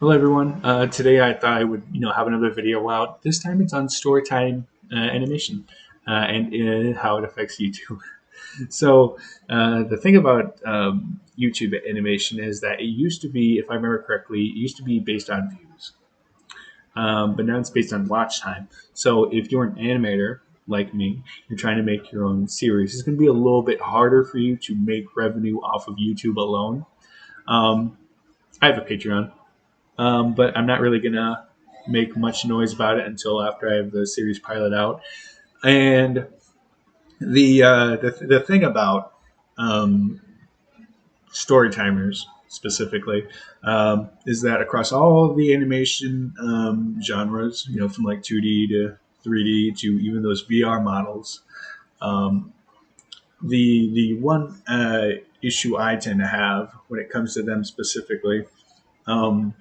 Hello everyone. Today I thought I would, have another video out. This time it's on Storytime Animation and how it affects YouTube. The thing about YouTube animation is that it used to be, if I remember correctly, it used to be based on views, but now it's based on watch time. So if you're an animator like me, you're trying to make your own series, it's going to be a little bit harder for you to make revenue off of YouTube alone. I have a Patreon. But I'm not really gonna make much noise about it until after I have the series pilot out. And the thing about story timers specifically is that across all of the animation genres, from like 2D to 3D to even those VR models, um, the one issue I tend to have when it comes to them specifically um,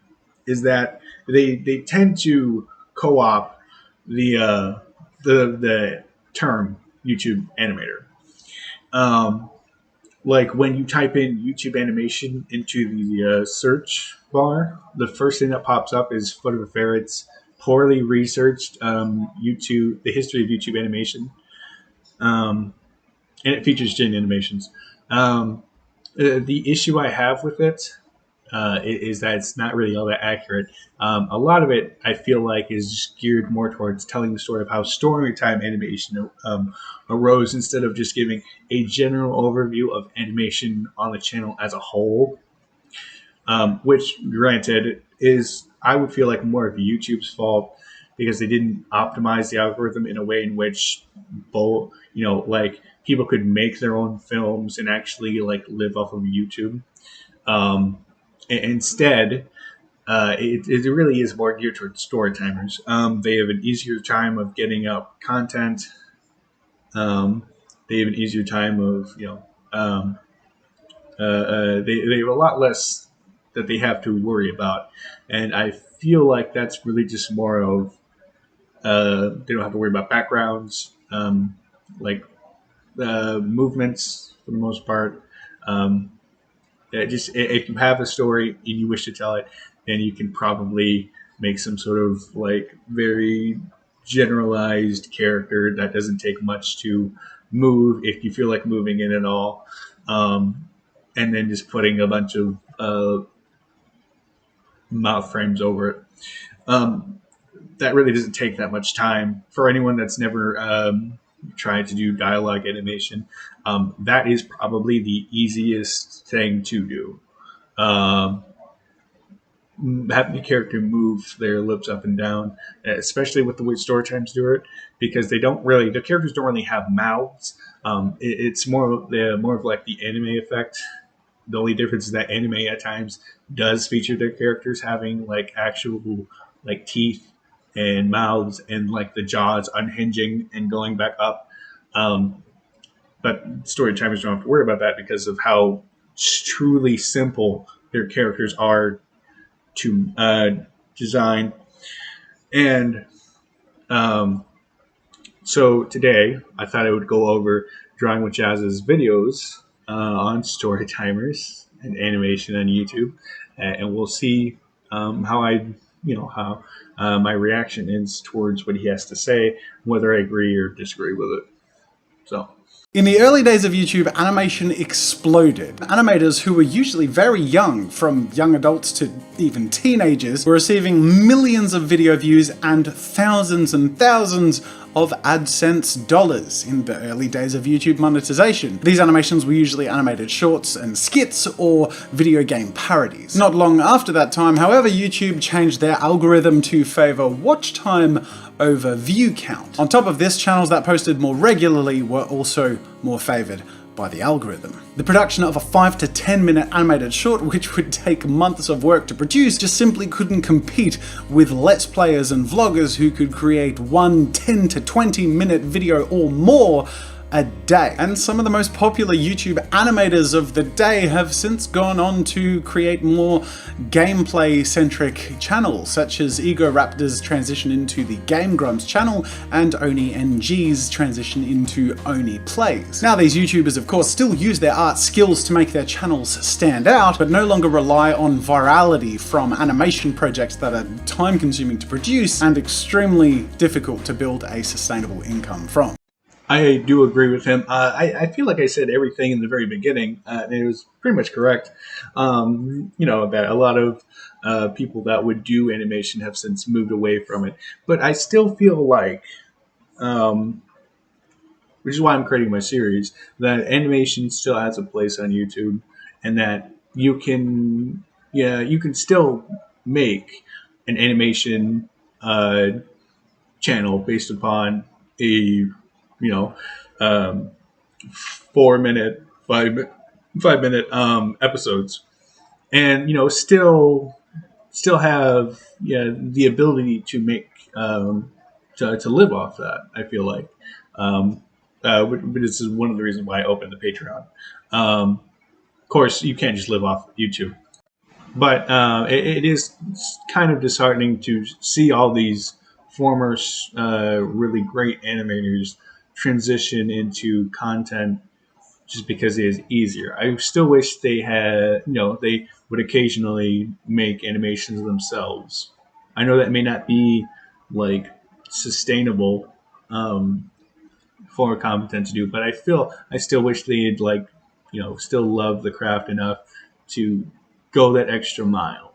is that they tend to co-opt the the term YouTube animator. Um, like when you type in YouTube animation into the search bar, the first thing that pops up is Foot of a Ferret's poorly researched YouTube, the history of YouTube animation, um, and it features Jaiden Animations. Um, the issue I have with it is that it's not really all that accurate. A lot of it, I feel like, is geared more towards telling the story of how Storytime Animation arose instead of just giving a general overview of animation on the channel as a whole. Which, granted, is I would feel like more of YouTube's fault because they didn't optimize the algorithm in a way in which both, like people could make their own films and actually like live off of YouTube. Um, Instead, it really is more geared towards story timers. They have an easier time of getting up content. They have an easier time of they have a lot less that they have to worry about, and I feel like that's really just more of they don't have to worry about backgrounds, like movements for the most part. Um, just if you have a story and you wish to tell it, then you can probably make some sort of like very generalized character that doesn't take much to move if you feel like moving it at all, and then just putting a bunch of mouth frames over it. Um, that really doesn't take that much time for anyone that's never tried to do dialogue animation. That is probably the easiest thing to do. Um, Having a character move their lips up and down, especially with the way story times do it, because the characters don't really have mouths. It's more of like the anime effect. The only difference is that anime at times does feature their characters having like actual like teeth and mouths and like the jaws unhinging and going back up. Um, but story timers don't have to worry about that because of how truly simple their characters are to design. And um, so today I thought I would go over Drawing with Jazza's videos on story timers and animation on YouTube, and we'll see how how my reaction is towards what he has to say, whether I agree or disagree with it. So. In the early days of YouTube, animation exploded. Animators who were usually very young, from young adults to even teenagers, were receiving millions of video views and thousands of AdSense dollars in the early days of YouTube monetization. These animations were usually animated shorts and skits or video game parodies. Not long after that time, however, YouTube changed their algorithm to favor watch time over view count. On top of this, channels that posted more regularly were also more favored by the algorithm. The production of a 5 to 10 minute animated short, which would take months of work to produce, just simply couldn't compete with Let's Players and vloggers who could create one 10 to 20 minute video or more a day. And some of the most popular YouTube animators of the day have since gone on to create more gameplay-centric channels, such as Ego Raptor's transition into the Game Grumps channel and Oni NG's transition into Oni Plays. Now, these YouTubers, of course, still use their art skills to make their channels stand out, but no longer rely on virality from animation projects that are time-consuming to produce and extremely difficult to build a sustainable income from. I do agree with him. I feel like I said everything in the very beginning, and it was pretty much correct. That a lot of people that would do animation have since moved away from it. But I still feel like, which is why I'm creating my series, that animation still has a place on YouTube, and that you can still make an animation channel based upon a 4 minute, 5 minute episodes, and still have the ability to make to live off that. I feel like, but this is one of the reasons why I opened the Patreon. Of course, you can't just live off YouTube, but it is kind of disheartening to see all these former really great animators transition into content just because it is easier. I still wish they would occasionally make animations themselves. I know that may not be like sustainable for content to do, but I still wish they'd still love the craft enough to go that extra mile.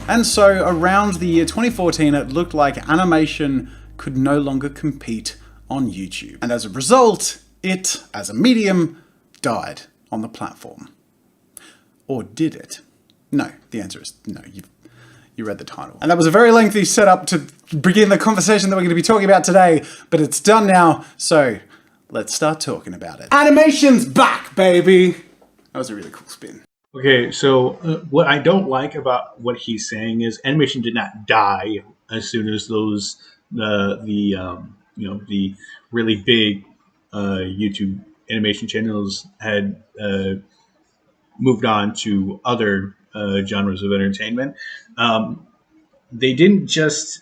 And so around the year 2014, it looked like animation could no longer compete on YouTube. And as a result, it, as a medium, died on the platform. Or did it? No, the answer is no. You read the title. And that was a very lengthy setup to begin the conversation that we're going to be talking about today, but it's done now, so let's start talking about it. Animation's back, baby! That was a really cool spin. Okay, so what I don't like about what he's saying is animation did not die as soon as the really big YouTube animation channels had moved on to other genres of entertainment. They didn't just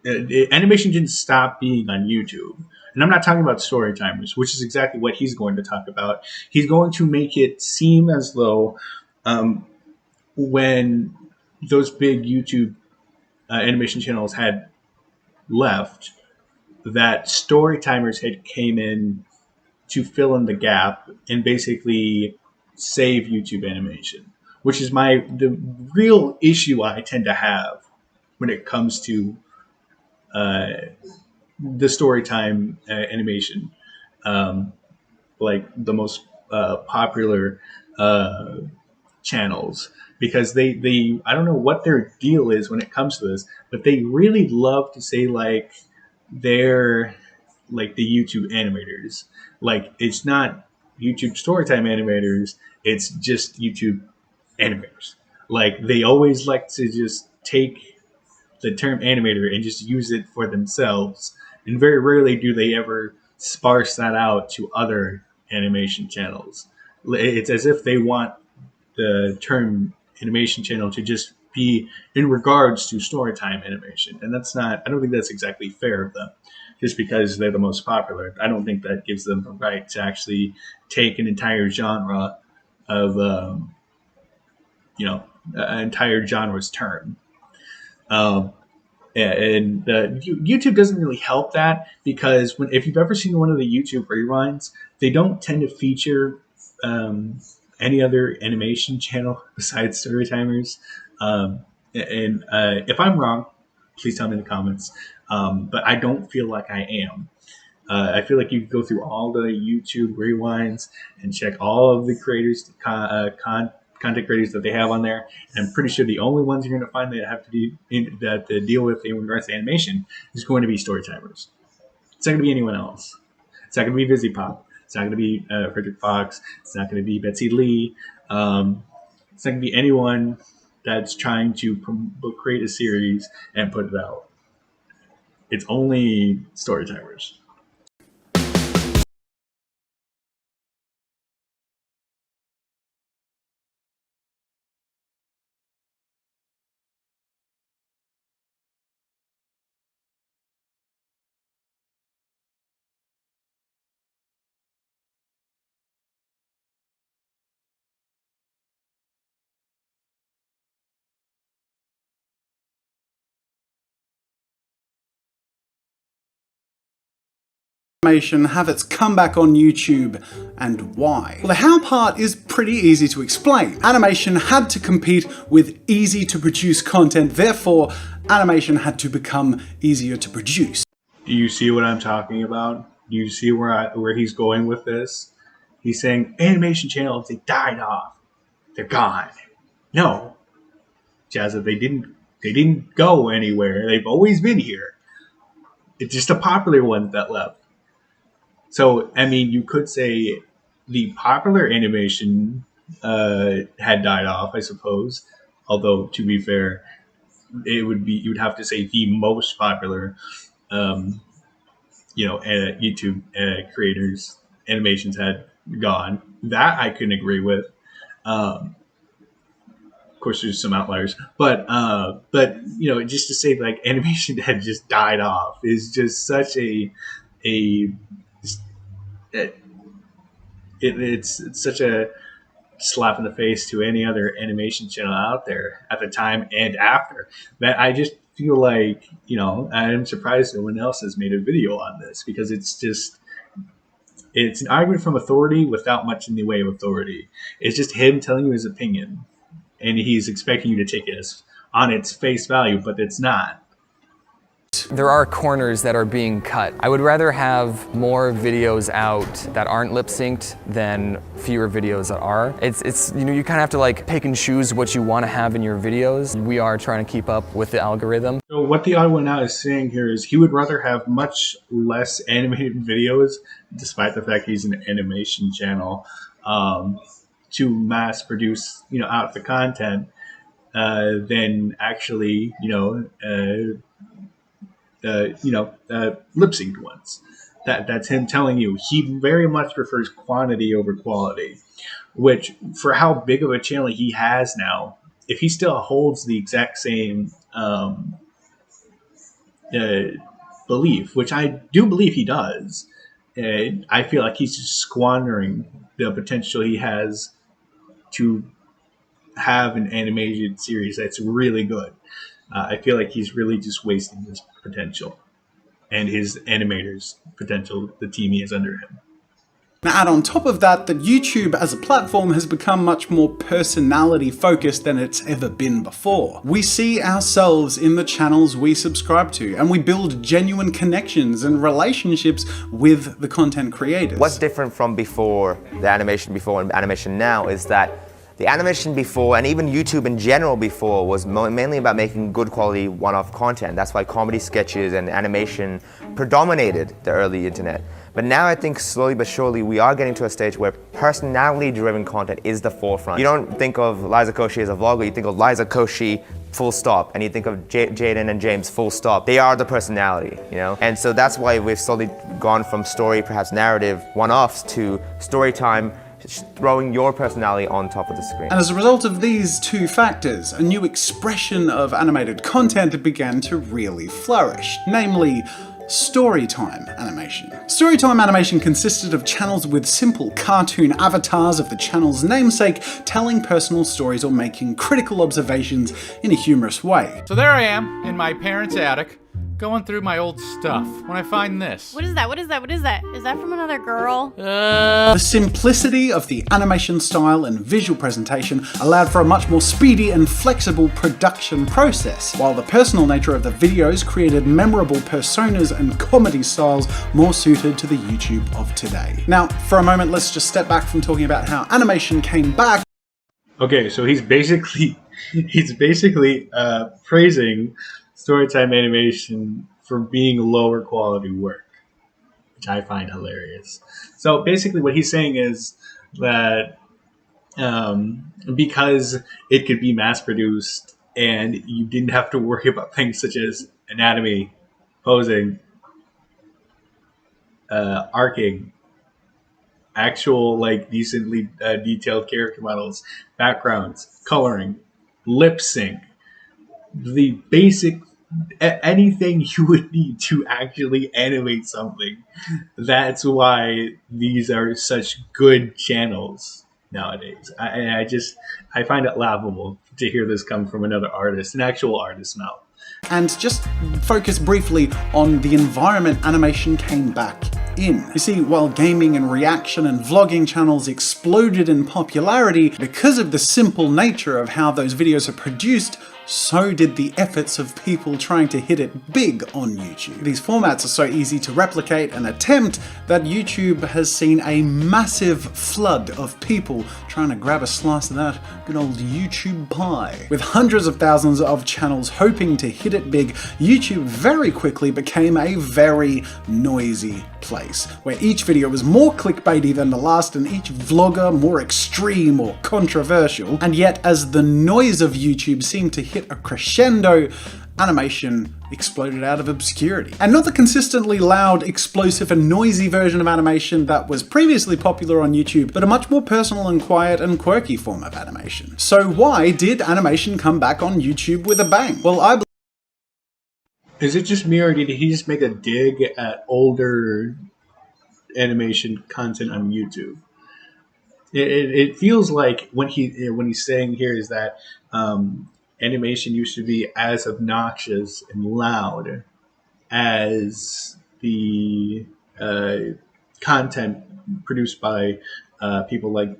animation didn't stop being on YouTube. And I'm not talking about Storytimers, which is exactly what he's going to talk about. He's going to make it seem as though when those big YouTube animation channels had left, that Storytimers had came in to fill in the gap and basically save YouTube animation, which is the real issue I tend to have when it comes to the Storytime animation, like the most popular channels, because they I don't know what their deal is when it comes to this, but they really love to say like they're like the YouTube animators. Like it's not YouTube Storytime animators, it's just YouTube animators. Like they always like to just take the term animator and just use it for themselves. And very rarely do they ever sparse that out to other animation channels. It's as if they want the term animation channel to just be in regards to Storytime animation. And I don't think that's exactly fair of them. Just because they're the most popular, I don't think that gives them the right to actually take an entire genre of, an entire genre's turn. And YouTube doesn't really help that, because if you've ever seen one of the YouTube rewinds, they don't tend to feature any other animation channel besides Storytimers. If I'm wrong, please tell me in the comments. But I don't feel like I am. I feel like you could go through all the YouTube rewinds and check all of the creators, content creators that they have on there. And I'm pretty sure the only ones you're going to find that have to deal with in regards to animation is going to be Storytimers. It's not going to be anyone else. It's not going to be VisiPop. It's not going to be Frederick Fox. It's not going to be Betsy Lee. It's not going to be anyone that's trying to create a series and put it out. It's only Storytimers. Animation have its comeback on YouTube, and why? Well, the how part is pretty easy to explain. Animation had to compete with easy to produce content, therefore animation had to become easier to produce. Do you see what I'm talking about? Do you see where he's going with this? He's saying animation channels, they died off. They're gone. No, Jazza, they didn't go anywhere. They've always been here. It's just the popular ones that left. So, I mean, you could say the popular animation had died off, I suppose. Although, to be fair, you would have to say the most popular, um, YouTube creators animations had gone. That I can agree with. Of course, there's some outliers, but just to say like animation had just died off is just such a it's such a slap in the face to any other animation channel out there at the time and after that. I just feel like, I'm surprised no one else has made a video on this, because it's an argument from authority without much in the way of authority. It's just him telling you his opinion, and he's expecting you to take it as on its face value, but it's not. There are corners that are being cut. I would rather have more videos out that aren't lip synced than fewer videos that are. It's you kind of have to like pick and choose what you want to have in your videos. We are trying to keep up with the algorithm. So what the odd one out is saying here is he would rather have much less animated videos, despite the fact he's an animation channel, to mass produce out the content than actually lip synced ones. That's him telling you he very much prefers quantity over quality, which for how big of a channel he has now, if he still holds the exact same belief, which I do believe he does, I feel like he's just squandering the potential he has to have an animated series that's really good. I feel like he's really just wasting his potential and his animators' potential, the team he has under him. Now add on top of that YouTube as a platform has become much more personality focused than it's ever been before. We see ourselves in the channels we subscribe to, and we build genuine connections and relationships with the content creators. What's different from before, the animation before and animation now, is that the animation before, and even YouTube in general before, was mainly about making good quality one-off content. That's why comedy sketches and animation predominated the early internet. But now I think slowly but surely we are getting to a stage where personality-driven content is the forefront. You don't think of Liza Koshy as a vlogger, you think of Liza Koshy full stop, and you think of Jaiden and James full stop. They are the personality, And so that's why we've slowly gone from story, perhaps narrative, one-offs to story time, throwing your personality on top of the screen. And as a result of these two factors, a new expression of animated content began to really flourish, namely Storytime Animation. Storytime Animation consisted of channels with simple cartoon avatars of the channel's namesake, telling personal stories or making critical observations in a humorous way. So there I am, in my parents' attic, going through my old stuff, when I find this. What is that? What is that? What is that? Is that from another girl? The simplicity of the animation style and visual presentation allowed for a much more speedy and flexible production process, while the personal nature of the videos created memorable personas and comedy styles more suited to the YouTube of today. Now, for a moment, let's just step back from talking about how animation came back. Okay, so he's basically praising Storytime Animation for being lower quality work, which I find hilarious. So basically what he's saying is that because it could be mass produced and you didn't have to worry about things such as anatomy, posing, arcing, actual like decently detailed character models, backgrounds, coloring, lip sync, the basic anything you would need to actually animate something. That's why these are such good channels nowadays. I find it laughable to hear this come from another artist, an actual artist's mouth. And just focus briefly on the environment animation came back in. You see, while gaming and reaction and vlogging channels exploded in popularity because of the simple nature of how those videos are produced, so did the efforts of people trying to hit it big on YouTube. These formats are so easy to replicate and attempt that YouTube has seen a massive flood of people trying to grab a slice of that good old YouTube pie. With hundreds of thousands of channels hoping to hit it big, YouTube very quickly became a very noisy place, where each video was more clickbaity than the last and each vlogger more extreme or controversial. And yet, as the noise of YouTube seemed to hit a crescendo, animation exploded out of obscurity. And not the consistently loud, explosive and noisy version of animation that was previously popular on YouTube, but a much more personal and quiet and quirky form of animation. So why did animation come back on YouTube with a bang? Well, Is it just me, or did he just make a dig at older animation content on YouTube? It feels like when he's saying here is that animation used to be as obnoxious and loud as the content produced by people like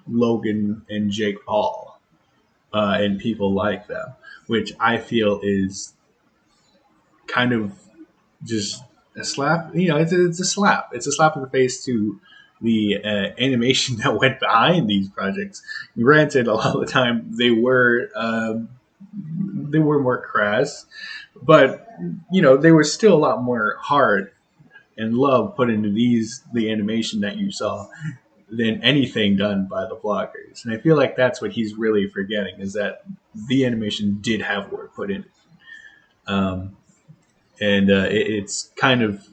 Logan and Jake Paul and people like them, which I feel is kind of just a slap. It's a slap. It's a slap in the face to the animation that went behind these projects. Granted, a lot of the time they were more crass, but there was still a lot more heart and love put into the animation that you saw than anything done by the vloggers. And I feel like that's what he's really forgetting, is that the animation did have work put in it. It's kind of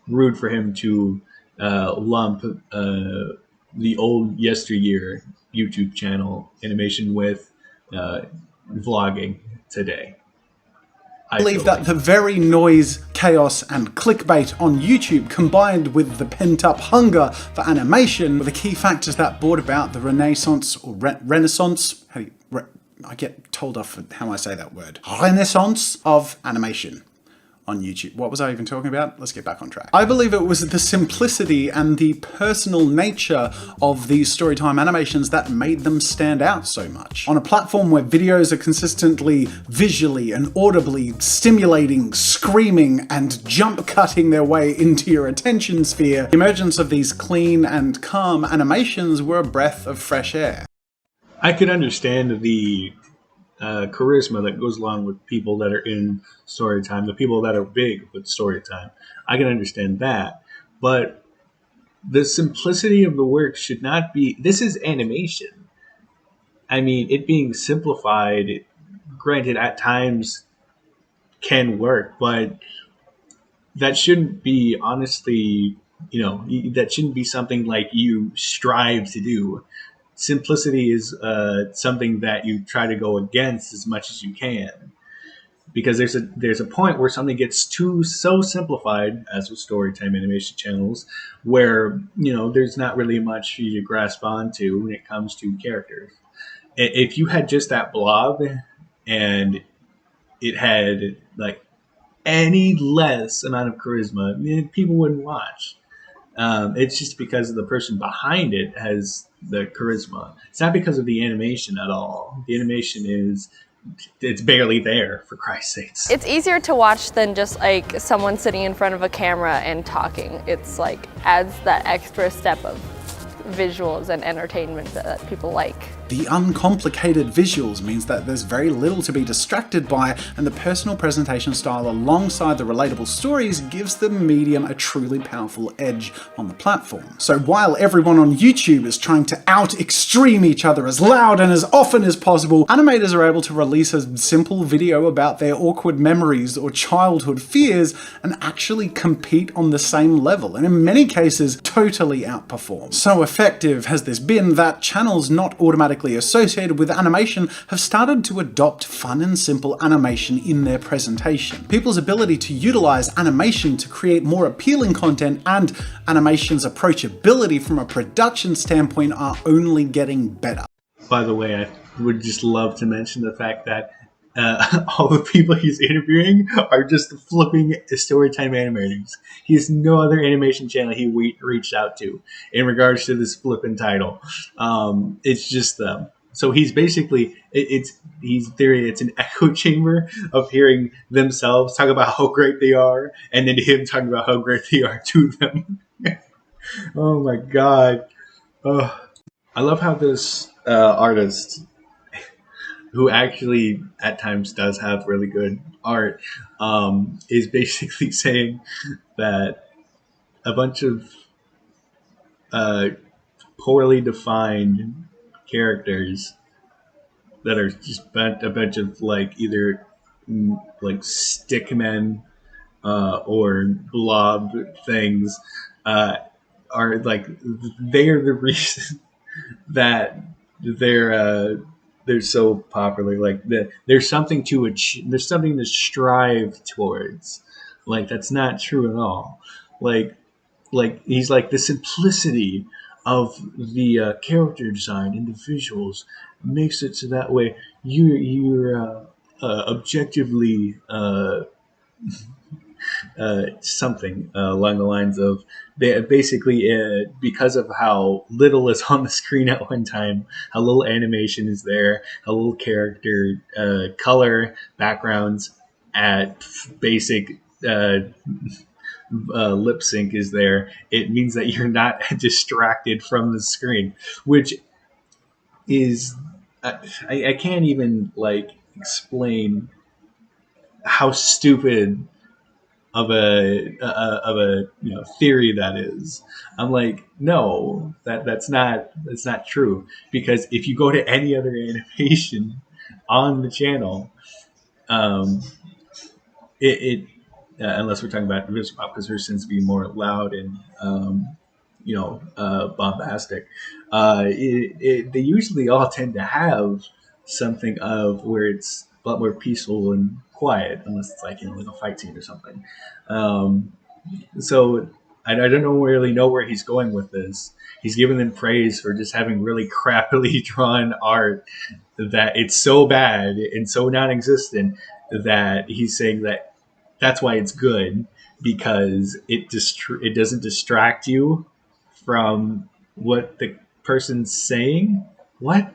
rude for him to lump the old yesteryear YouTube channel animation with vlogging today. I believe that the very noise, chaos and clickbait on YouTube, combined with the pent-up hunger for animation, were the key factors that brought about the renaissance or renaissance. I get told off for how I say that word. Renaissance of animation on YouTube. What was I even talking about? Let's get back on track. I believe it was the simplicity and the personal nature of these Storytime animations that made them stand out so much. On a platform where videos are consistently visually and audibly stimulating, screaming, and jump cutting their way into your attention sphere, the emergence of these clean and calm animations were a breath of fresh air. I could understand the charisma that goes along with people that are in Storytime, the people that are big with Storytime. I can understand that. But the simplicity of the work should not be... This is animation. I mean, it being simplified, granted, at times can work, but that shouldn't be, honestly, that shouldn't be something like you strive to do. Simplicity is something that you try to go against as much as you can, because there's a point where something gets so simplified, as with Storytime animation channels, where there's not really much for you to grasp onto when it comes to characters. If you had just that blob and it had like any less amount of charisma, people wouldn't watch. It's just because the person behind it has the charisma. It's not because of the animation at all. The animation it's barely there, for Christ's sakes. It's easier to watch than just like someone sitting in front of a camera and talking. It's like adds that extra step of visuals and entertainment that people like. The uncomplicated visuals means that there's very little to be distracted by, and the personal presentation style alongside the relatable stories gives the medium a truly powerful edge on the platform. So while everyone on YouTube is trying to out-extreme each other as loud and as often as possible, animators are able to release a simple video about their awkward memories or childhood fears and actually compete on the same level, and in many cases totally outperform. So effective has this been that channels not automatically associated with animation have started to adopt fun and simple animation in their presentation. People's ability to utilize animation to create more appealing content and animation's approachability from a production standpoint are only getting better. By the way, I would just love to mention the fact that all the people he's interviewing are just flipping Storytime Animators. He has no other animation channel he reached out to in regards to this flipping title. It's just them. So he's basically it's an echo chamber of hearing themselves talk about how great they are, and then him talking about how great they are to them. Oh my god! I love how this artist, who actually at times does have really good art, is basically saying that a bunch of uh, poorly defined characters that are just a bunch of like either like stick men or blob things uh, are like they are the reason that they're they're so popular. Like there's something to achieve, there's something to strive towards. Like that's not true at all. Like he's like the simplicity of the character design and the visuals makes it so that way you're objectively something along the lines of they basically because of how little is on the screen at one time, how little animation is there, how little character color backgrounds at basic lip sync is there, it means that you're not distracted from the screen, which is I can't even like explain how stupid of a theory that is. I'm like, no, that's not true, because if you go to any other animation on the channel, um, it unless we're talking about music pop, because there tends to be more loud and bombastic. They usually all tend to have something of where it's a lot more peaceful and quiet, unless it's like like a fight scene or something. Um, so I don't know really know where he's going with this. He's giving them praise for just having really crappily drawn art that it's so bad and so non-existent that he's saying that that's why it's good, because it doesn't distract you from what the person's saying. What?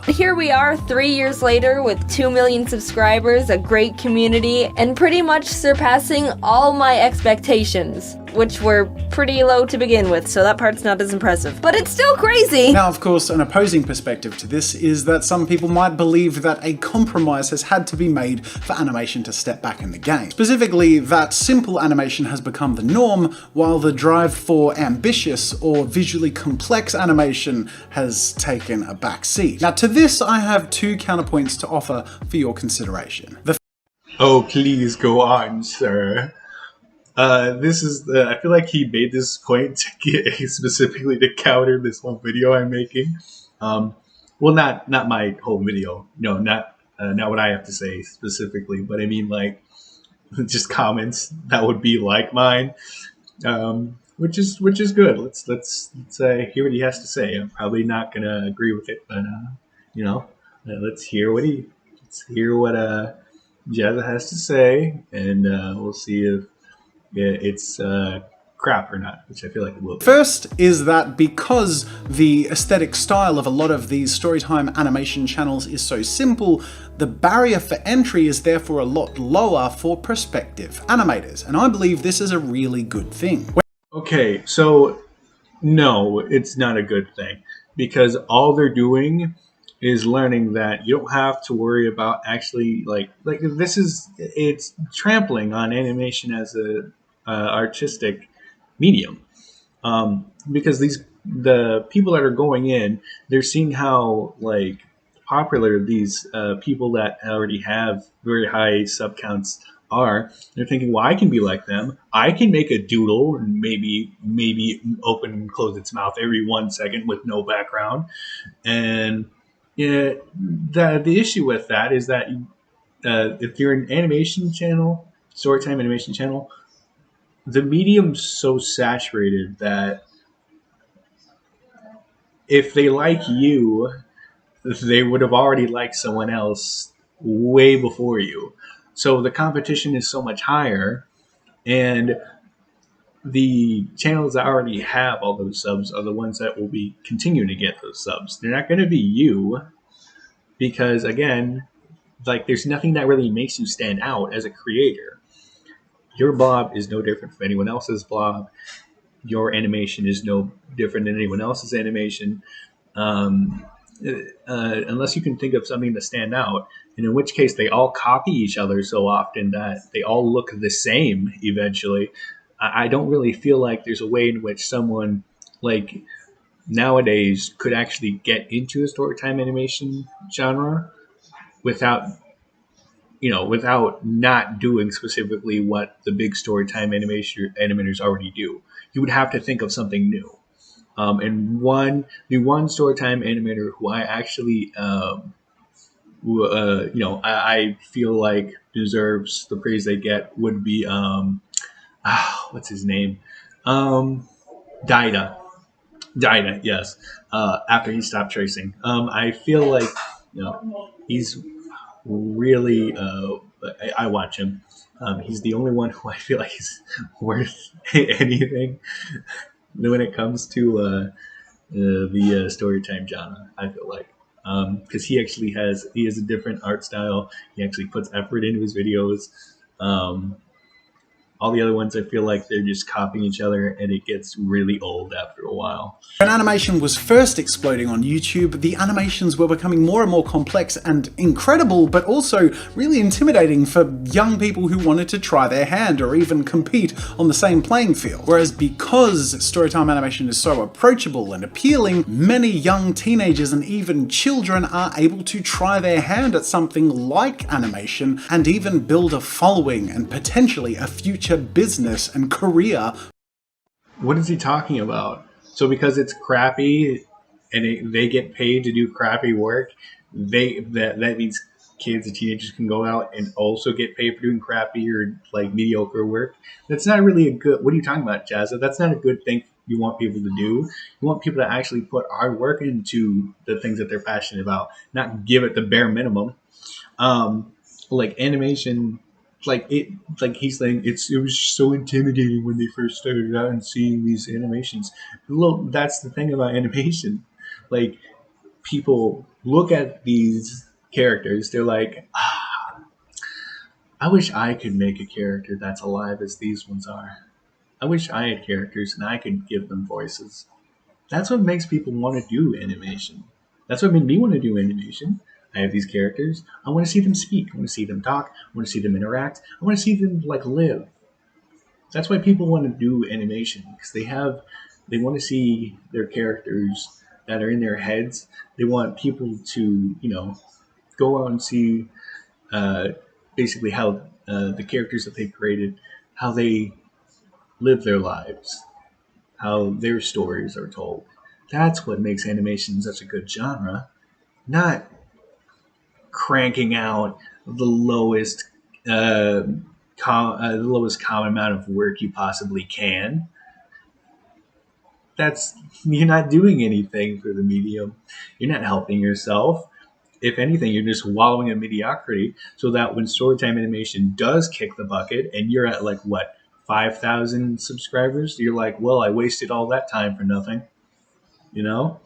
Here we are 3 years later with 2 million subscribers, a great community, and pretty much surpassing all my expectations, which were pretty low to begin with, so that part's not as impressive. But it's still crazy! Now, of course, an opposing perspective to this is that some people might believe that a compromise has had to be made for animation to step back in the game. Specifically, that simple animation has become the norm, while the drive for ambitious or visually complex animation has taken a back seat. Now, to this, I have two counterpoints to offer for your consideration. Oh, please go on, sir. This is I feel like he made this point to get specifically to counter this whole video I'm making. Well, not my whole video. No, not what I have to say specifically, but I mean like just comments that would be like mine, which is good. Let's hear what he has to say. I'm probably not gonna agree with it, but let's hear what Jazza has to say, and we'll see if it's crap or not, which I feel like it will be. First is that because the aesthetic style of a lot of these Storytime animation channels is so simple, the barrier for entry is therefore a lot lower for prospective animators, and I believe this is a really good thing. Okay, so no, it's not a good thing, because all they're doing is learning that you don't have to worry about actually like it's trampling on animation as a artistic medium, because the people that are going in, they're seeing how like popular these people that already have very high sub counts are. They're thinking, well, I can be like them. I can make a doodle and maybe open and close its mouth every 1 second with no background. And the issue with that is that if you're an animation channel, Storytime Animation channel, the medium's so saturated that if they like you, they would have already liked someone else way before you. So the competition is so much higher, and the channels that already have all those subs are the ones that will be continuing to get those subs. They're not going to be you, because again, like there's nothing that really makes you stand out as a creator. Your blob is no different from anyone else's blob. Your animation is no different than anyone else's animation. Um, unless you can think of something to stand out, and in which case they all copy each other so often that they all look the same eventually. I don't really feel like there's a way in which someone like nowadays could actually get into the storytime animation genre without without not doing specifically what the big storytime animation animators already do. You would have to think of something new. And the one storytime animator who I actually, I feel like deserves the praise they get would be, what's his name? Daida. Jaiden, yes. After he stopped tracing, I feel like he's really. I watch him. He's the only one who I feel like is worth anything when it comes to the storytime genre. I feel like because he has a different art style. He actually puts effort into his videos. Um, all the other ones, I feel like they're just copying each other, and it gets really old after a while. When animation was first exploding on YouTube, the animations were becoming more and more complex and incredible, but also really intimidating for young people who wanted to try their hand or even compete on the same playing field. Whereas because Storytime Animation is so approachable and appealing, many young teenagers and even children are able to try their hand at something like animation and even build a following and potentially a future business and career. What is he talking about? So because it's crappy and they get paid to do crappy work, that means kids and teenagers can go out and also get paid for doing crappy or like mediocre work. That's not really a good. What are you talking about, Jazza? That's not a good thing you want people to do. You want people to actually put hard work into the things that they're passionate about, not give it the bare minimum. Like animation, like he's saying it was so intimidating when they first started out and seeing these animations. Look, that's the thing about animation. Like people look at these characters, they're like, I wish I could make a character that's alive as these ones are. I wish I had characters and I could give them voices. That's what makes people want to do animation. That's what made me want to do animation. I have these characters. I want to see them speak. I want to see them talk. I want to see them interact. I want to see them like live. That's why people want to do animation, because they want to see their characters that are in their heads. They want people to go out and see uh, basically how the characters that they've created, how they live their lives, how their stories are told. That's what makes animation such a good genre, not cranking out uh, the lowest common amount of work you possibly can. That's You're not doing anything for the medium. You're not helping yourself. If anything, you're just wallowing in mediocrity. So that when Storytime Animation does kick the bucket, and you're at like what 5,000 subscribers, you're like, well, I wasted all that time for nothing. You know?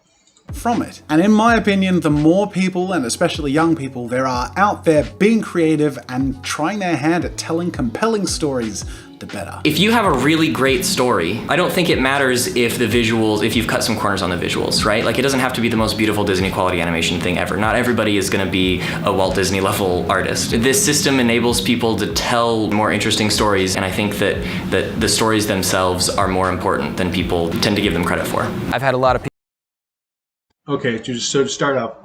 From it. And in my opinion, the more people, and especially young people, there are out there being creative and trying their hand at telling compelling stories, the better. If you have a really great story, I don't think it matters if the visuals, if you've cut some corners on the visuals, right? Like it doesn't have to be the most beautiful Disney quality animation thing ever. Not everybody is gonna be a Walt Disney level artist. This system enables people to tell more interesting stories, and I think that the stories themselves are more important than people tend to give them credit for. I've had a lot of people. Okay, so to start off,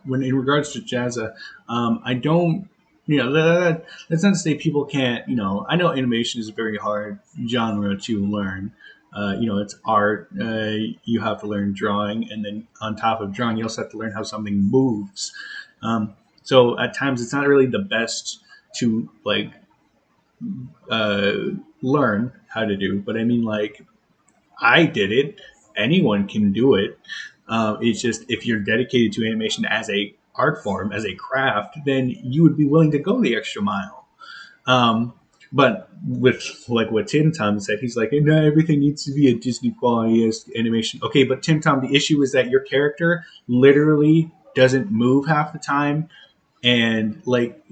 when in regards to Jazza, I don't, that's not to say people can't, I know animation is a very hard genre to learn. It's art. You have to learn drawing, and then on top of drawing, you also have to learn how something moves. So at times, it's not really the best to learn how to do. But I mean, like, I did it. Anyone can do it. It's just if you're dedicated to animation as a art form, as a craft, then you would be willing to go the extra mile. But with like what TimTom said, he's like, no, everything needs to be a Disney quality as animation. Okay, but TimTom, the issue is that your character literally doesn't move half the time, and like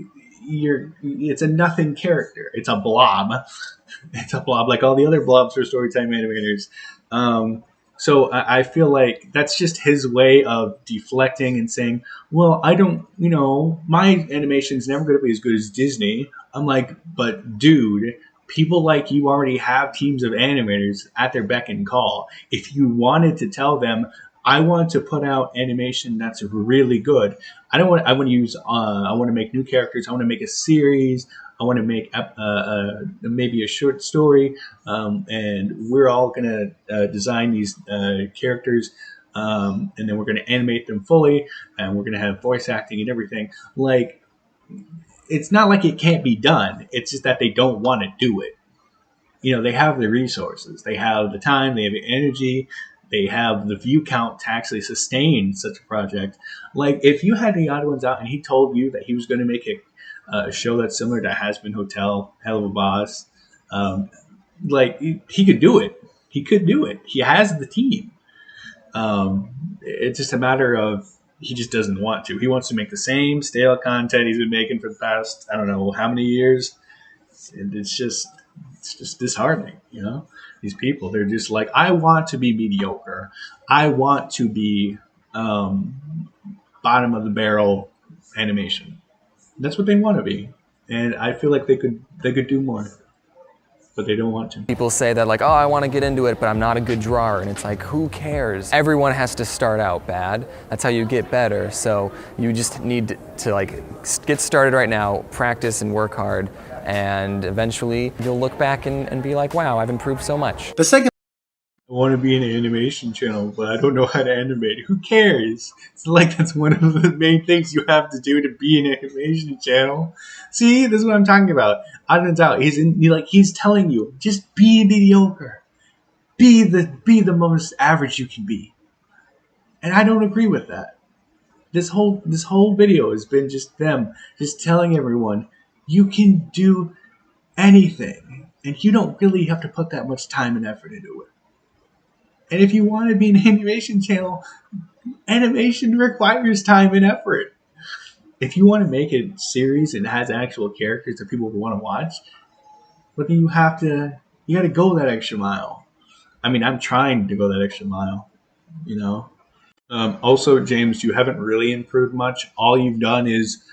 it's a nothing character. It's a blob. It's a blob like all the other blobs for Storytime Animators. So I feel like that's just his way of deflecting and saying, well, I don't, my animation's never going to be as good as Disney. I'm like, but dude, people like you already have teams of animators at their beck and call. If you wanted to tell them, I want to put out animation that's really good. I want to use. I want to make new characters. I want to make a series. I want to make maybe a short story, and we're all gonna design these characters, and then we're gonna animate them fully, and we're gonna have voice acting and everything. Like, it's not like it can't be done. It's just that they don't want to do it. They have the resources, they have the time, they have the energy. They have the view count to actually sustain such a project. Like, if you had the odd ones out and he told you that he was going to make a show that's similar to Has Been Hotel, Hell of a Boss, like, he could do it. He could do it. He has the team. It's just a matter of he just doesn't want to. He wants to make the same stale content he's been making for the past, I don't know how many years. And it's just disheartening, These people, they're just like, I want to be mediocre. I want to be bottom of the barrel animation. That's what they want to be, and I feel like they could do more, but they don't want to. People say that like, oh, I want to get into it, but I'm not a good drawer, and it's like, who cares? Everyone has to start out bad. That's how you get better. So you just need to like get started right now, practice and work hard. And eventually you'll look back and be like, wow, I've improved so much. The second I want to be in an animation channel, but I don't know how to animate. Who cares? It's like that's one of the main things you have to do to be an animation channel. See, this is what I'm talking about. Odd and out. He's telling you, just be mediocre. Be the most average you can be. And I don't agree with that. This whole video has been just them just telling everyone, you can do anything, and you don't really have to put that much time and effort into it. And if you want to be an animation channel, animation requires time and effort. If you want to make a series and it has actual characters that people want to watch, but then you got to go that extra mile. I mean, I'm trying to go that extra mile, Also, James, you haven't really improved much. All you've done is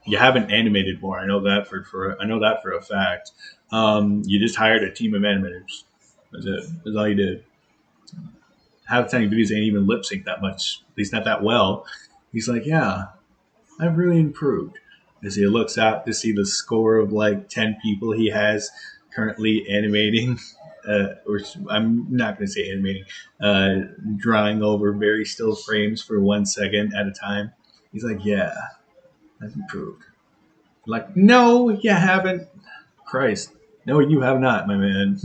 you haven't animated more. I know that for a fact. You just hired a team of animators. That's it. That's all you did. Half the time your videos ain't even lip sync that much. At least not that well. He's like, yeah, I've really improved. As he looks out to see the score of like 10 people he has currently animating, or I'm not going to say animating, drawing over very still frames for 1 second at a time. He's like, yeah, I've improved. Like, no, you haven't. Christ. No, you have not, my man.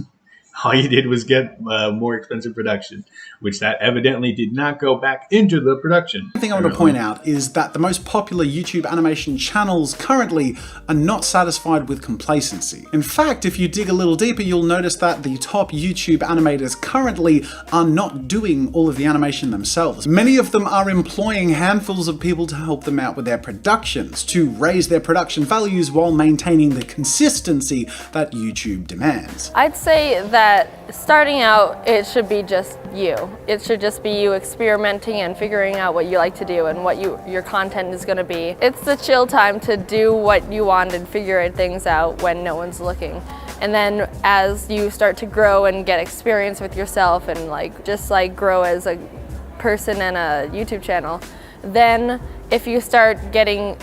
All you did was get more expensive production, which that evidently did not go back into the production. The thing I want to point out is that the most popular YouTube animation channels currently are not satisfied with complacency. In fact, if you dig a little deeper, you'll notice that the top YouTube animators currently are not doing all of the animation themselves. Many of them are employing handfuls of people to help them out with their productions, to raise their production values while maintaining the consistency that YouTube demands. I'd say that starting out, it should be just you. It should just be you experimenting and figuring out what you like to do and what your content is going to be. It's the chill time to do what you want and figure things out when no one's looking. And then as you start to grow and get experience with yourself and just grow as a person and a YouTube channel, then if you start getting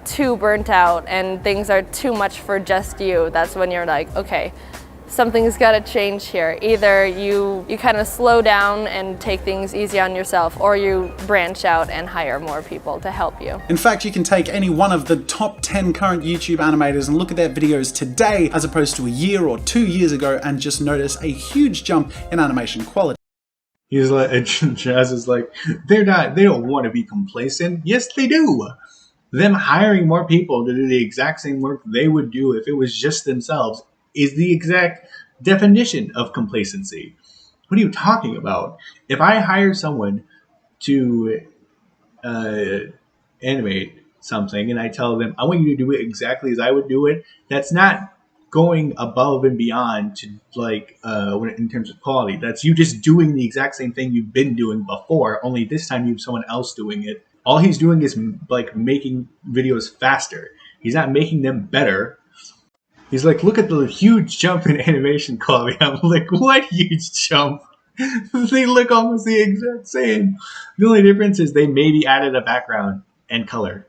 too burnt out and things are too much for just you, that's when you're like, okay, something's got to change here. Either you kind of slow down and take things easy on yourself, or you branch out and hire more people to help you. In fact, you can take any one of the top 10 current YouTube animators and look at their videos today as opposed to a year or 2 years ago and just notice a huge jump in animation quality. He's like, Jazz is like, they don't want to be complacent. Yes, they do. them hiring more people to do the exact same work they would do if it was just themselves is the exact definition of complacency. What are you talking about? If I hire someone to uh, animate something and I tell them, I want you to do it exactly as I would do it, that's not going above and beyond to in terms of quality. That's you just doing the exact same thing you've been doing before, only this time you have someone else doing it. All he's doing is like making videos faster. He's not making them better. He's like, look at the huge jump in animation quality. I'm like, what huge jump? They look almost the exact same. The only difference is they maybe added a background and color.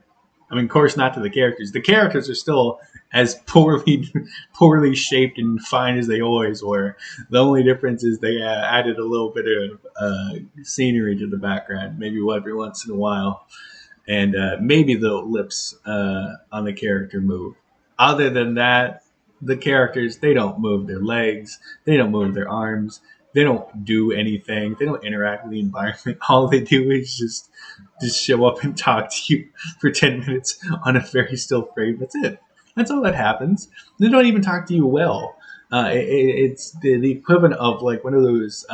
I mean, of course, not to the characters. The characters are still as poorly shaped and fine as they always were. The only difference is they added a little bit of scenery to the background, maybe every once in a while, and maybe the lips on the character move. Other than that, the characters, they don't move their legs, they don't move their arms, they don't do anything, they don't interact with the environment. All they do is just show up and talk to you for 10 minutes on a very still frame. That's it. That's all that happens. They don't even talk to you well. It's the equivalent of like one of those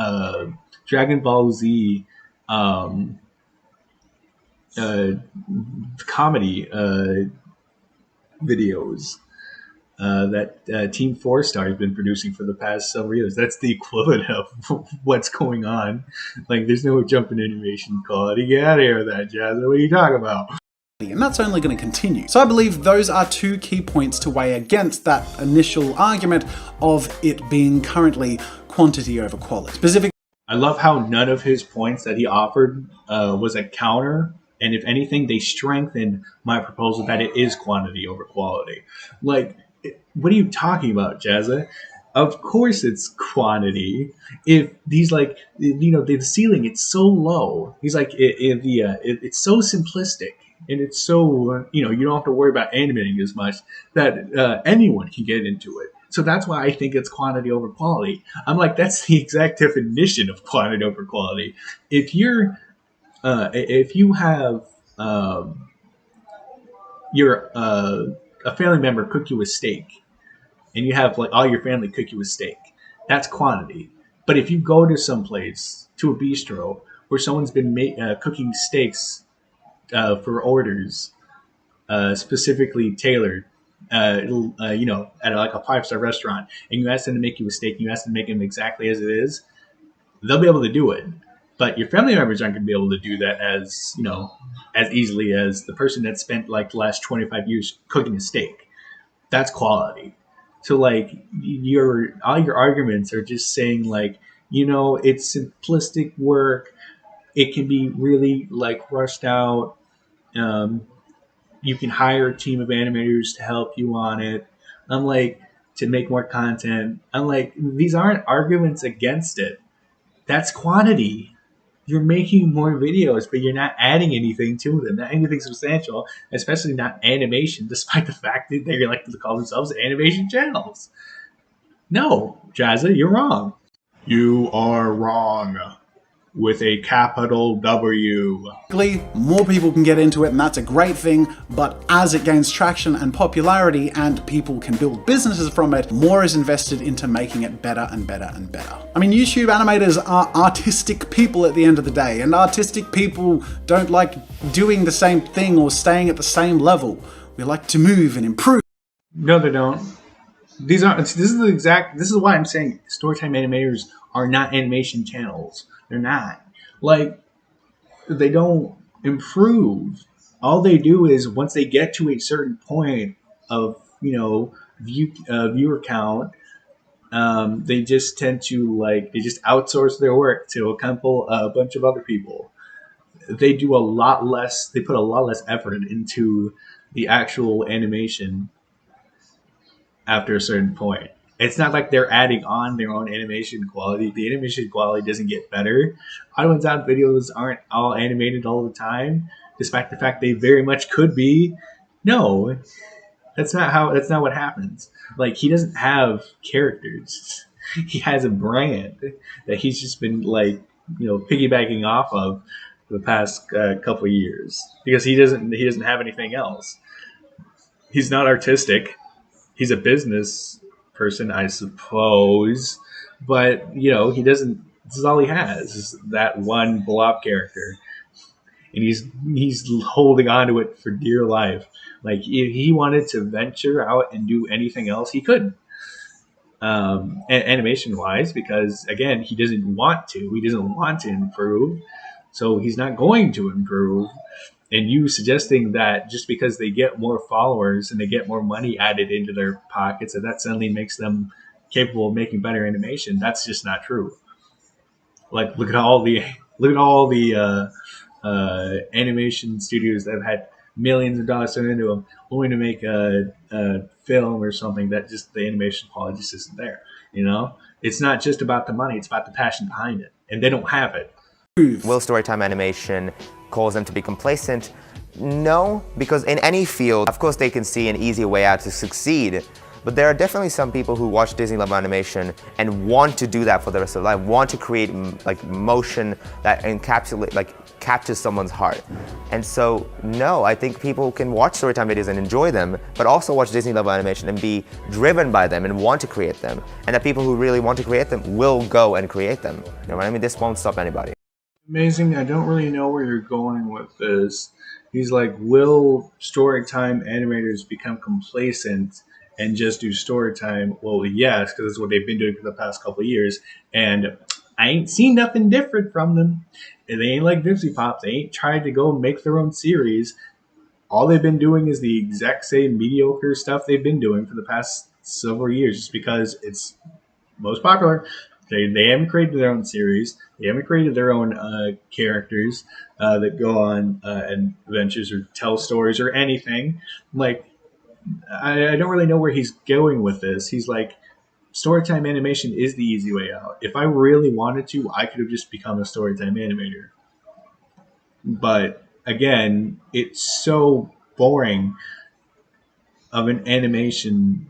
Dragon Ball Z comedy videos that Team Four Star has been producing for the past several years. That's the equivalent of what's going on. Like, there's no jump in animation quality. Get out of here with that, Jazza. What are you talking about? And that's only going to continue. So I believe those are two key points to weigh against that initial argument of it being currently quantity over quality. Specifically, I love how none of his points that he offered was a counter. And if anything, they strengthened my proposal that it is quantity over quality. Like, what are you talking about, Jazza? Of course it's quantity. If these the ceiling, it's so low. He's like, it's so simplistic. And it's so, you don't have to worry about animating as much that anyone can get into it. So that's why I think it's quantity over quality. I'm like, that's the exact definition of quantity over quality. If you have a family member cook you a steak, and you have like all your family cook you a steak, that's quantity. But if you go to someplace, to a bistro, where someone's been cooking steaks for orders, specifically tailored, at like a 5-star restaurant, and you ask them to make you a steak, and you ask them to make them exactly as it is, they'll be able to do it. But your family members aren't going to be able to do that as easily as the person that spent like the last 25 years cooking a steak. That's quality. So like all your arguments are just saying like, it's simplistic work. It can be really like rushed out. You can hire a team of animators to help you on it. I'm like, to make more content. I'm like, these aren't arguments against it. That's quantity. You're making more videos, but you're not adding anything to them, not anything substantial, especially not animation, despite the fact that they like to call themselves animation channels. No, Jazza, you're wrong. You are wrong. With a capital W. More people can get into it, and that's a great thing, but as it gains traction and popularity and people can build businesses from it, more is invested into making it better and better and better. I mean, YouTube animators are artistic people at the end of the day, and artistic people don't like doing the same thing or staying at the same level. We like to move and improve. No, they don't. This is why I'm saying Storytime Animators are not animation channels. They're not. Like, they don't improve. All they do is once they get to a certain point of, viewer count, they just tend to they just outsource their work to a bunch of other people. They do a lot less. They put a lot less effort into the actual animation after a certain point. It's not like they're adding on their own animation quality. The animation quality doesn't get better. Auto Sound videos aren't all animated all the time, despite the fact they very much could be. No, that's not what happens. Like, he doesn't have characters. He has a brand that he's just been piggybacking off of for the past couple of years because he doesn't have anything else. He's not artistic. He's a business person, I suppose, but he doesn't. This is all he has is that one blob character, and he's holding on to it for dear life. Like if he wanted to venture out and do anything else, he could. Animation wise, because again, he doesn't want to. He doesn't want to improve, so he's not going to improve. And you suggesting that just because they get more followers and they get more money added into their pockets, that suddenly makes them capable of making better animation, that's just not true. Like look at all the animation studios that have had millions of dollars thrown into them, only to make a film or something that just the animation quality just isn't there. It's not just about the money; it's about the passion behind it, and they don't have it. Will Storytime Animation cause them to be complacent? No, because in any field, of course they can see an easier way out to succeed, but there are definitely some people who watch Disney level animation and want to do that for the rest of their life, want to create like motion that captures someone's heart. And so, no, I think people can watch Storytime videos and enjoy them, but also watch Disney level animation and be driven by them and want to create them. And that people who really want to create them will go and create them. You know what I mean? This won't stop anybody. Amazing. I don't really know where you're going with this. He's like, will Storytime animators become complacent and just do Storytime? Well, yes, because that's what they've been doing for the past couple of years. And I ain't seen nothing different from them. They ain't like Vipsy Pop. They ain't tried to go make their own series. All they've been doing is the exact same mediocre stuff they've been doing for the past several years, just because it's most popular. They haven't created their own series. They haven't created their own characters that go on adventures or tell stories or anything. Like, I don't really know where he's going with this. He's like, Storytime animation is the easy way out. If I really wanted to, I could have just become a Storytime animator. But again, it's so boring of an animation,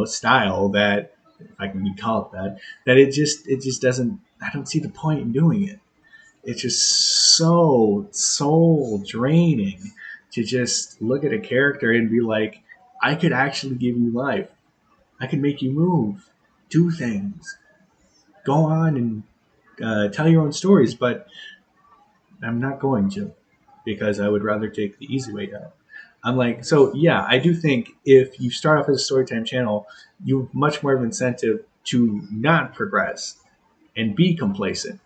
style that, if I can call it that it just doesn't. I don't see the point in doing it. It's just so soul draining to just look at a character and be like, I could actually give you life. I could make you move, do things, go on and tell your own stories, but I'm not going to, because I would rather take the easy way out. I'm like, so yeah, I do think if you start off as a Storytime channel, you have much more of an incentive to not progress and be complacent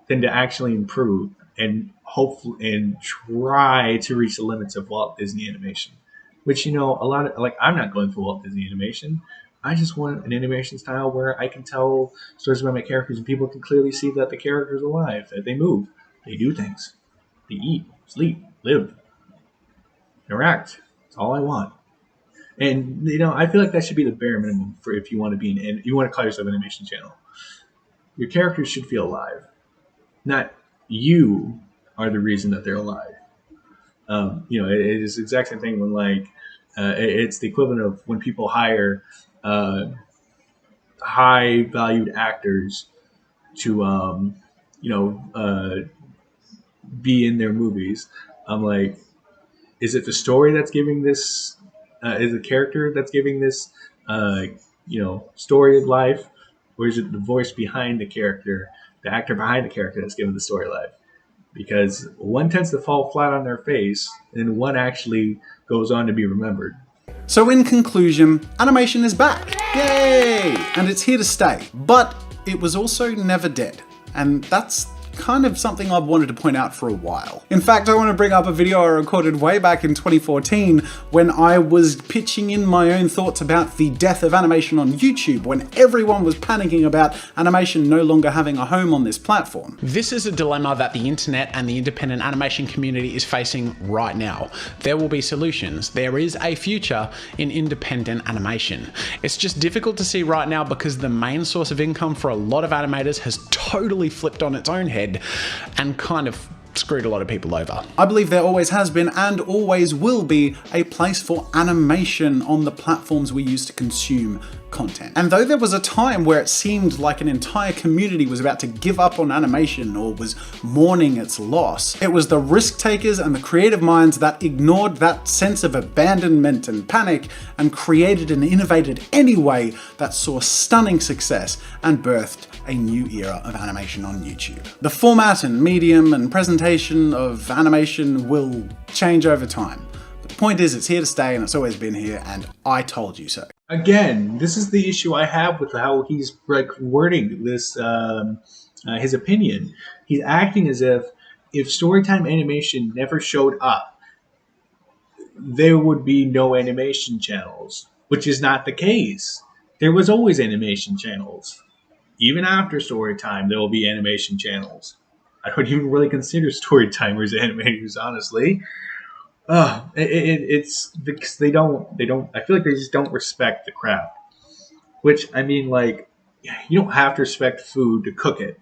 than to actually improve and hopefully and try to reach the limits of Walt Disney Animation. Which, a lot of, like, I'm not going for Walt Disney Animation. I just want an animation style where I can tell stories about my characters and people can clearly see that the character's alive, that they move, they do things, they eat, sleep, live, interact. That's all I want. And I feel like that should be the bare minimum for if you want to be you want to call yourself an animation channel. Your characters should feel alive, not you are the reason that they're alive. It is the exact same thing when it's the equivalent of when people hire high valued actors to be in their movies. I'm like, is it the story that's giving this? Is the character that's giving this? Story of life, or is it the voice behind the character, the actor behind the character that's giving the story life? Because one tends to fall flat on their face, and one actually goes on to be remembered. So in conclusion, animation is back. Yay! And it's here to stay. But it was also never dead. And that's kind of something I've wanted to point out for a while. In fact, I want to bring up a video I recorded way back in 2014 when I was pitching in my own thoughts about the death of animation on YouTube, when everyone was panicking about animation no longer having a home on this platform. This is a dilemma that the internet and the independent animation community is facing right now. There will be solutions. There is a future in independent animation. It's just difficult to see right now because the main source of income for a lot of animators has totally flipped on its own head and kind of screwed a lot of people over. I believe there always has been and always will be a place for animation on the platforms we use to consume content. And though there was a time where it seemed like an entire community was about to give up on animation or was mourning its loss, it was the risk takers and the creative minds that ignored that sense of abandonment and panic and created and innovated anyway that saw stunning success and birthed a new era of animation on YouTube. The format and medium and presentation of animation will change over time. But the point is, it's here to stay and it's always been here, and I told you so. Again, this is the issue I have with how he's like wording this, his opinion. He's acting as if Storytime Animation never showed up, there would be no animation channels, which is not the case. There was always animation channels. Even after Storytime, there will be animation channels. I don't even really consider Storytimers animators, honestly. It's because they don't. I feel like they just don't respect the craft. Which, I mean, like, you don't have to respect food to cook it.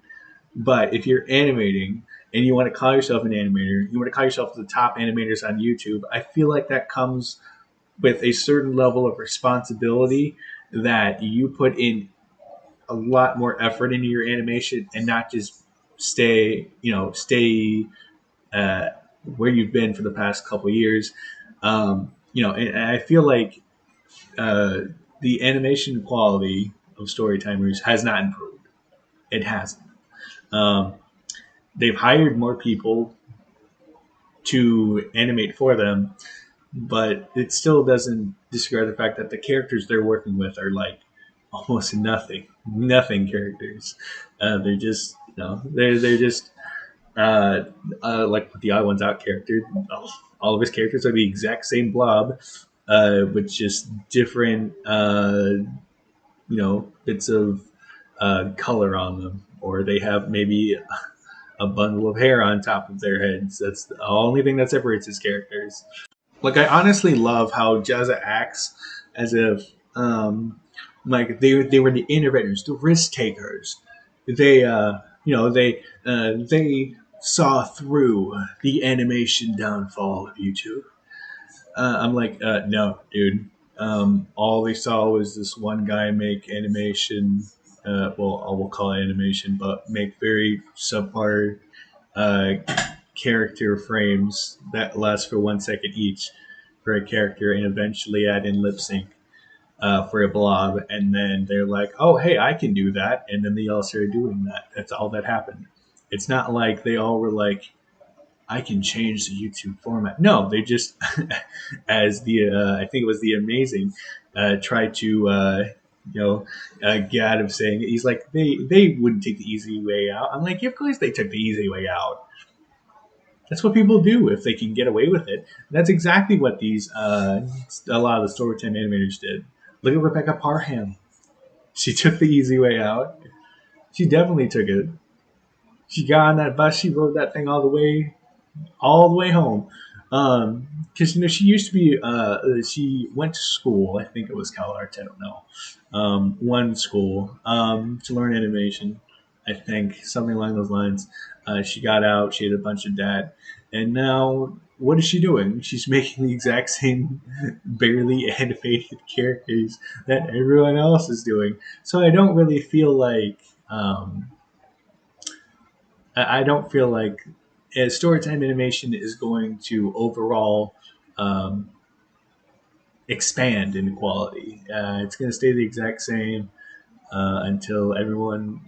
But if you're animating and you want to call yourself an animator, you want to call yourself the top animators on YouTube, I feel like that comes with a certain level of responsibility that you put in a lot more effort into your animation and not just stay where you've been for the past couple of years. And I feel like the animation quality of Storytimers has not improved. It hasn't. They've hired more people to animate for them, but it still doesn't disregard the fact that the characters they're working with are like almost nothing characters. They're just, they're just like the Odd Ones Out character. All of his characters are the exact same blob, with just different, bits of color on them, or they have maybe a bundle of hair on top of their heads. That's the only thing that separates his characters. Like, I honestly love how Jazza acts as if like they were the innovators, the risk takers. They they saw through the animation downfall of YouTube. I'm like, no, dude. All they saw was this one guy make animation. Well, I will call it animation, but make very subpar uh, character frames that last for 1 second each for a character, and eventually add in lip sync for a blob. And then they're like, "Oh, hey, I can do that," and then they all started doing that. That's all that happened. It's not like they all were like, I can change the YouTube format. No, they just, as I think it was TheAmazing, tried to, get out of saying it. He's like, they wouldn't take the easy way out. I'm like, of course they took the easy way out. That's what people do if they can get away with it. And that's exactly what a lot of the Storytime animators did. Look at Rebecca Parham. She took the easy way out. She definitely took it. She got on that bus. She rode that thing all the way home, because she used to be she went to school, I think it was CalArts, I don't know, one school, to learn animation, I think, something along those lines. She got out, she had a bunch of debt, and now what is she doing? She's making the exact same barely animated characters that everyone else is doing. So I don't really feel like I don't feel like Storytime Animation is going to overall expand in quality. It's going to stay the exact same until everyone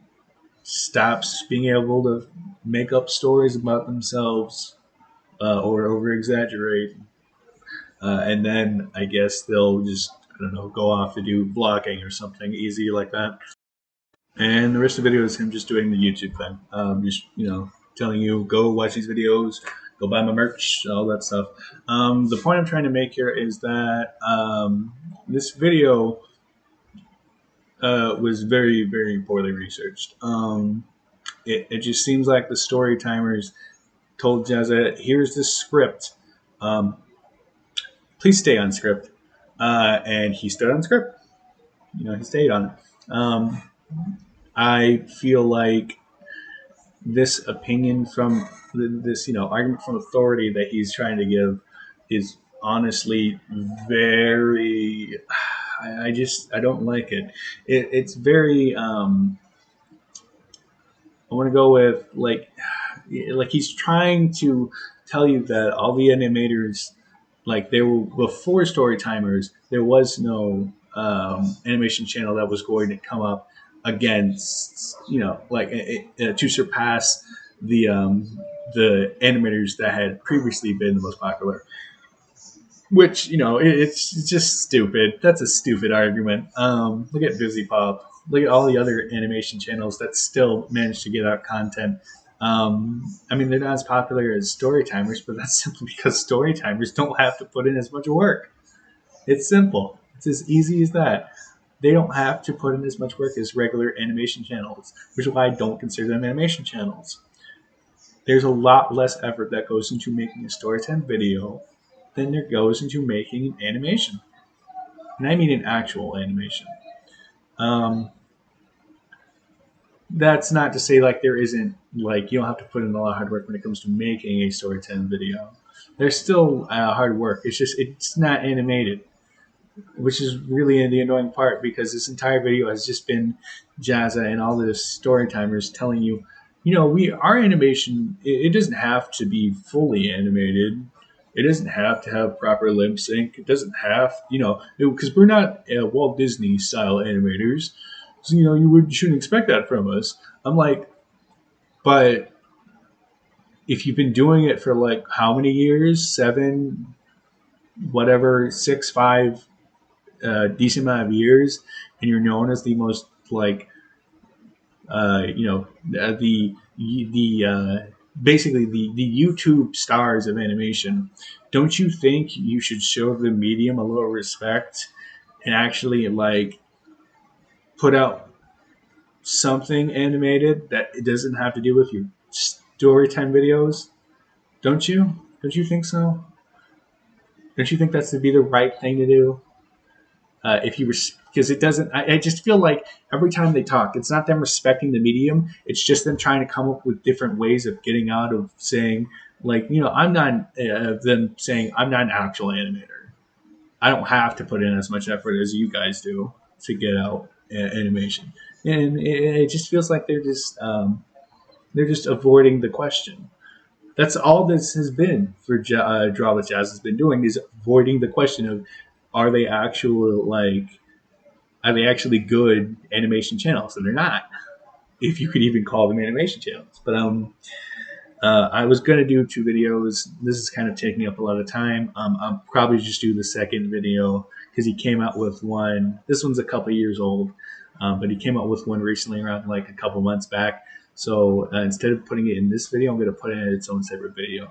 stops being able to make up stories about themselves or over exaggerate. And then I guess they'll just, I don't know, go off to do vlogging or something easy like that. And the rest of the video is him just doing the YouTube thing. Just, telling you, go watch these videos, go buy my merch, all that stuff. The point I'm trying to make here is that this video was very, very poorly researched. It just seems like the story timers told Jazza, here's this script. Please stay on script. And he stood on script. He stayed on it. I feel like this opinion from this, argument from authority that he's trying to give is honestly very, I I don't like it. It's very I want to go with like he's trying to tell you that all the animators, like they were before Storytimers, there was no animation channel that was going to come up against, to surpass the animators that had previously been the most popular. Which, it's just stupid. That's a stupid argument. Look at Busy Pop. Look at all the other animation channels that still manage to get out content. I mean, they're not as popular as Storytimers, but that's simply because Storytimers don't have to put in as much work. It's simple. It's as easy as that. They don't have to put in as much work as regular animation channels, which is why I don't consider them animation channels. There's a lot less effort that goes into making a Storytime video than there goes into making an animation. And I mean an actual animation. That's not to say like there isn't, like, you don't have to put in a lot of hard work when it comes to making a Storytime video. There's still hard work. It's just it's not animated, which is really the annoying part, because this entire video has just been Jazza and all the Storytimers telling you, our animation, it doesn't have to be fully animated. It doesn't have to have proper lip sync. It doesn't have, because we're not Walt Disney style animators. So, you shouldn't expect that from us. I'm like, but if you've been doing it for like how many years? 7, whatever, 6, 5, decent amount of years, and you're known as the most like, basically the YouTube stars of animation. Don't you think you should show the medium a little respect and actually like put out something animated that it doesn't have to do with your Storytime videos? Don't you? Don't you think so? Don't you think that's to be the right thing to do? If you because it doesn't. I just feel like every time they talk, it's not them respecting the medium. It's just them trying to come up with different ways of getting out of saying, like, I'm not them saying I'm not an actual animator. I don't have to put in as much effort as you guys do to get out animation, and it just feels like they're just avoiding the question. That's all this has been for Draw with Jazz has been doing, is avoiding the question of, are they actually good animation channels? And they're not, if you could even call them animation channels. But I was gonna do 2 videos. This is kind of taking up a lot of time. I'll probably just do the second video because he came out with one. This one's a couple years old, but he came out with one recently, around like a couple months back. So instead of putting it in this video, I'm going to put it in its own separate video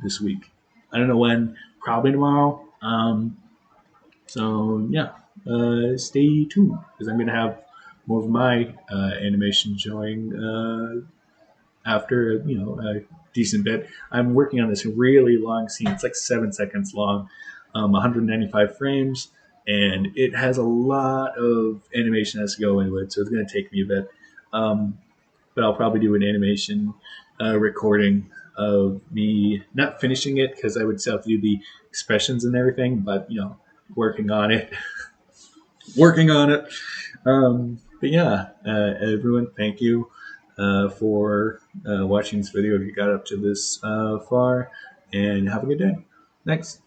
this week. I don't know when, probably tomorrow. So yeah, stay tuned, because I'm going to have more of my animation showing after a decent bit. I'm working on this really long scene. It's like 7 seconds long, 195 frames, and it has a lot of animation that has to go into it. So it's going to take me a bit. But I'll probably do an animation recording of me not finishing it, because I would still have to do the expressions and everything, but working on it. Working on it. But yeah, everyone, thank you for watching this video if you got up to this far, and have a good day. Thanks.